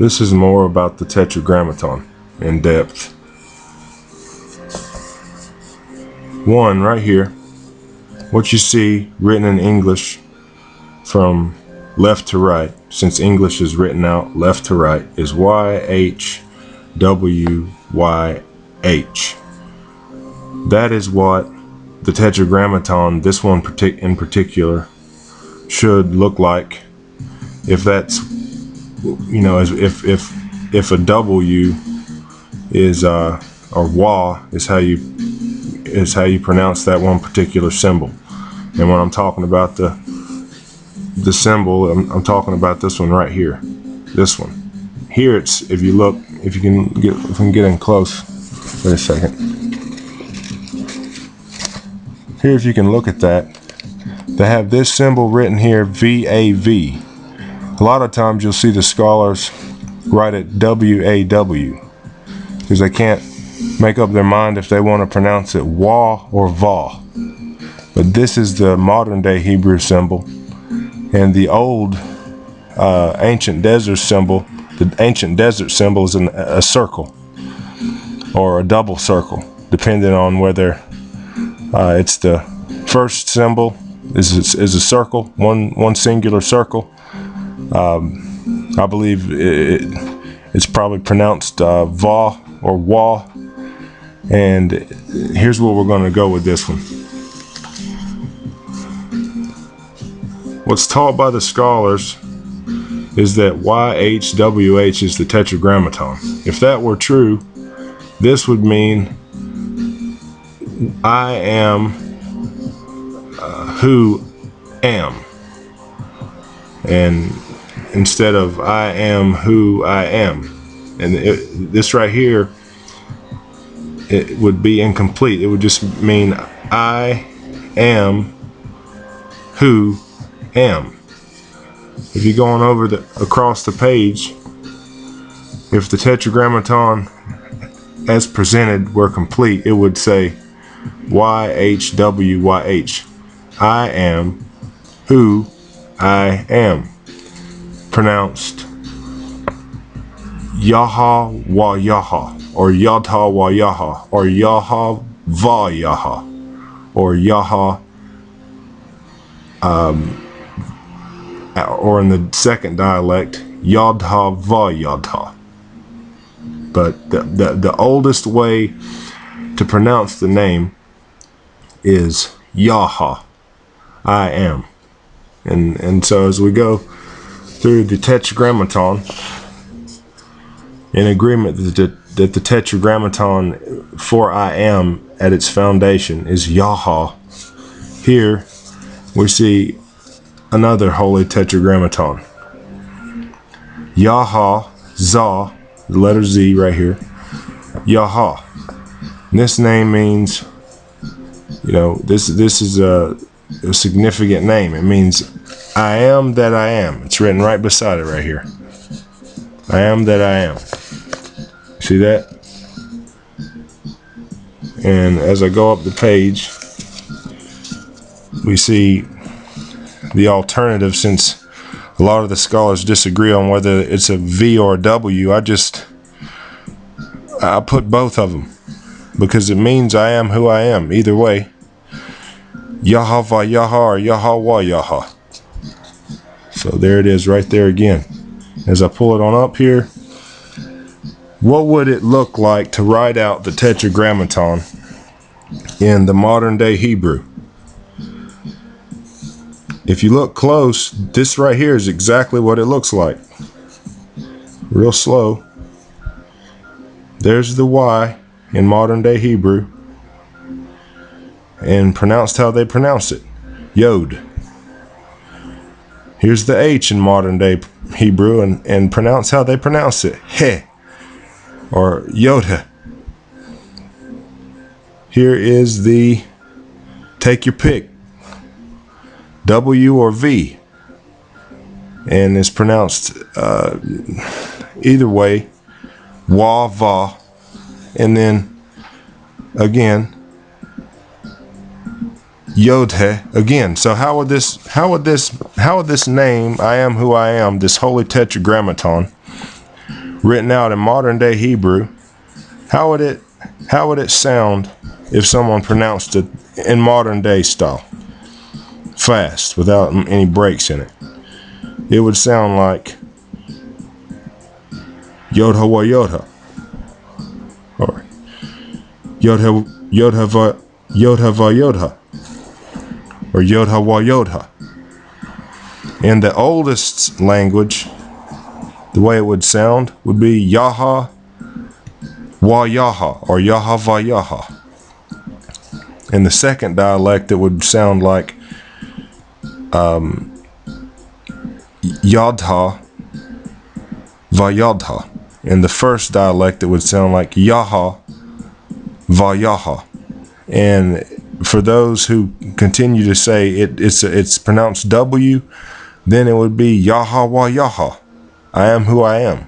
This is more about the Tetragrammaton in depth. One right here, what you see written in English from left to right, since English is written out left to right, is YHWYH. That is what the Tetragrammaton, this one in particular, should look like. If that's, you know, if a W is or WA is how you pronounce that one particular symbol. And when I'm talking about the symbol, I'm talking about this one right here. This one. Here it's, if you look, if I can get in close. Wait a second. Here, if you can look at that, they have this symbol written here, VAV. A lot of times you'll see the scholars write it WAW because they can't make up their mind if they want to pronounce it WA or VA. But this is the modern day Hebrew symbol, and the old ancient desert symbol, the ancient desert symbol is a circle or a double circle, depending on whether it's the first symbol is a circle, one singular circle. I believe it's probably pronounced VA or WA. And here's where we're going to go with this one. What's taught by the scholars is that YHWH is the Tetragrammaton. If that were true, this would mean I am who am. And instead of I am who I am. And this right here, it would be incomplete. It would just mean I am who am. If you're going over across the page, if the Tetragrammaton as presented were complete, it would say YHWYH. I am who I am. Pronounced YHWH or YHWYH or YHVYH or or in the second dialect YHWYH. But the oldest way to pronounce the name is Yaha, I am. And so as we go through the Tetragrammaton, in agreement that the Tetragrammaton for I am at its foundation is Yaha, here we see another holy Tetragrammaton. Yaha, Za, the letter Z right here, Yaha. And this name means, you know, this is a significant name. It means I am that I am. It's written right beside it right here. I am that I am. See that? And as I go up the page, we see the alternative. Since a lot of the scholars disagree on whether it's a V or a W, I put both of them because it means I am who I am. Either way, YHWH or YHWYH. So there it is right there again. As I pull it on up here, what would it look like to write out the Tetragrammaton in the modern day Hebrew? If you look close, this right here is exactly what it looks like. Real slow. There's the Y in modern day Hebrew, and pronounced how they pronounce it, Yod. Here's the H in modern day Hebrew, and pronounce how they pronounce it, He, or Yoda. Here is the, take your pick, W or V, and it's pronounced either way, Wa, Va, and then again Yodhe again. So how would this name, I am who I am, this holy Tetragrammaton, written out in modern day Hebrew, how would it sound if someone pronounced it in modern day style, fast, without any breaks in it? It would sound like YHWH, or YHWYH, or YHWYH. In the oldest language, the way it would sound would be YHWH or YHVH. In the second dialect, it would sound like YHWH. In the first dialect, it would sound like YHWH. And for those who continue to say it's pronounced W, then it would be YHWH. I am who I am.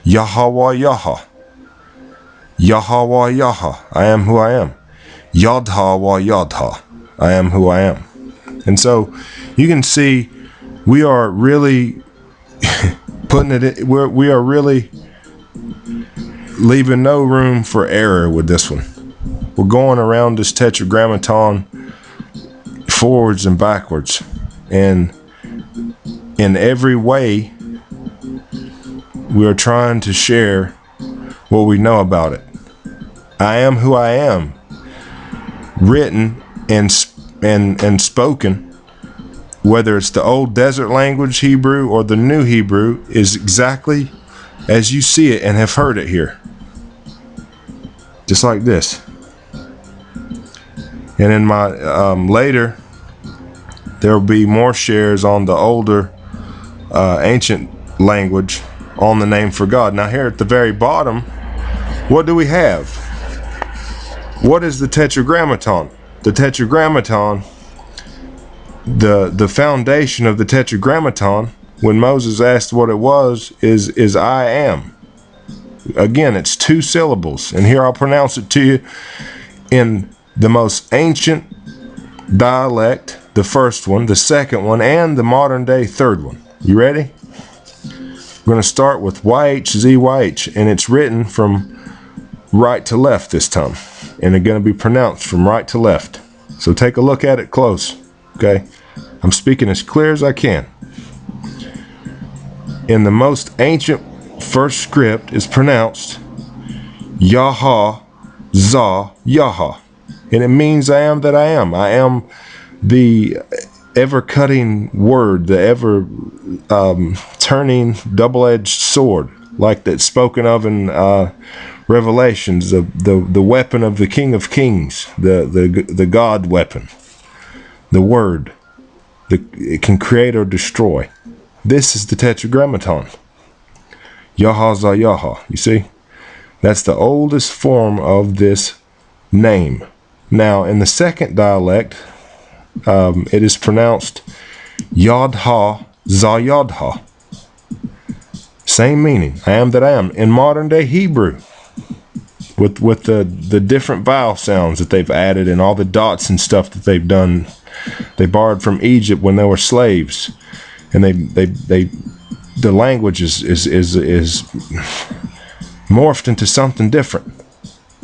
YHWH. YHWH. I am who I am. YHWH. I am who I am. And so you can see we are really putting it in, we are really leaving no room for error with this one. We're going around this Tetragrammaton forwards and backwards, and in every way we are trying to share what we know about it. I am who I am, written and spoken, whether it's the old desert language Hebrew or the new Hebrew, is exactly as you see it and have heard it here. Just like this. And in my later, there will be more shares on the older ancient language on the name for God. Now here at the very bottom, what do we have? What is the Tetragrammaton? The Tetragrammaton, the foundation of the Tetragrammaton, when Moses asked what it was, is I am. Again, it's 2 syllables, and here I'll pronounce it to you in the most ancient dialect, the first one, the second one, and the modern day third one. You ready? We're going to start with YHZYH, and it's written from right to left this time, and it's going to be pronounced from right to left. So take a look at it close, okay? I'm speaking as clear as I can. In the most ancient first script is pronounced YHWH, and it means I am that I am. I am the ever-cutting word, the ever-turning double-edged sword, like that's spoken of in Revelations, the weapon of the King of Kings, the God weapon, the word. It can create or destroy. This is the Tetragrammaton. YHWH. You see? That's the oldest form of this name. Now, in the second dialect, it is pronounced YHWH. Same meaning. I am that I am. In modern day Hebrew, with the different vowel sounds that they've added and all the dots and stuff that they've done. They borrowed from Egypt when they were slaves, and the language is morphed into something different,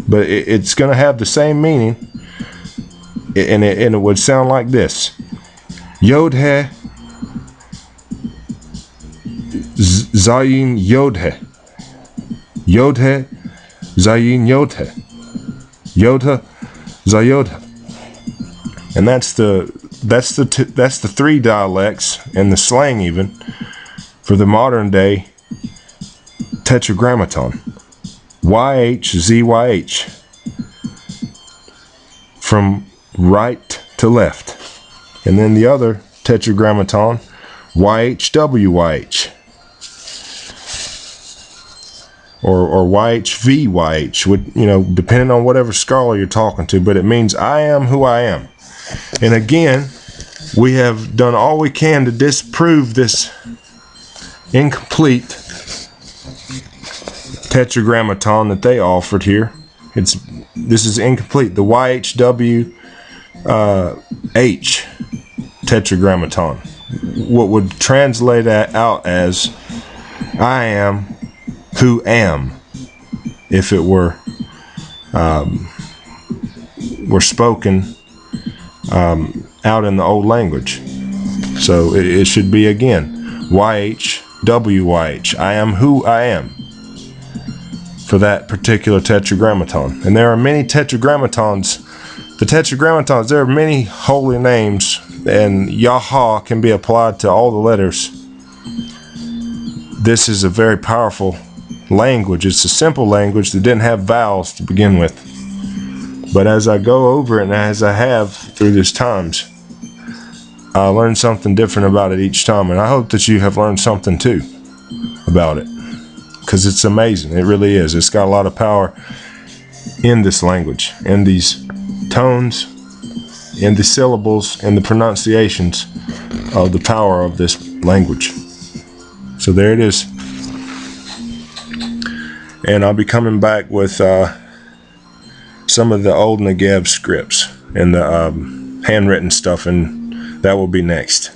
but it's going to have the same meaning, and it would sound like this: Yod-He Zayin Yod-He, Yod-He Zayin Yod-He, Yod-He Zayod-He. And that's the 3 dialects and the slang even for the modern day Tetragrammaton. YHZYH, from right to left. And then the other Tetragrammaton, YHWH, or YHVYH, depending on whatever scholar you're talking to, but it means I am who I am. And again, we have done all we can to disprove this incomplete Tetragrammaton that they offered here. This is incomplete. The YHWH Tetragrammaton, what would translate that out as I am who am, if it were spoken out in the old language. So it should be again YHWH. I am who I am, for that particular tetragrammaton. And there are many tetragrammatons. The tetragrammatons, there are many holy names, and Yah can be applied to all the letters. This is a very powerful language. It's a simple language that didn't have vowels to begin with. But as I go over it, and as I have through these times, I learn something different about it each time. And I hope that you have learned something too about it, because it's amazing. It really is. It's got a lot of power in this language, in these tones, in the syllables, in the pronunciations of the power of this language. So there it is. And I'll be coming back with some of the old Negev scripts and the handwritten stuff, and that will be next.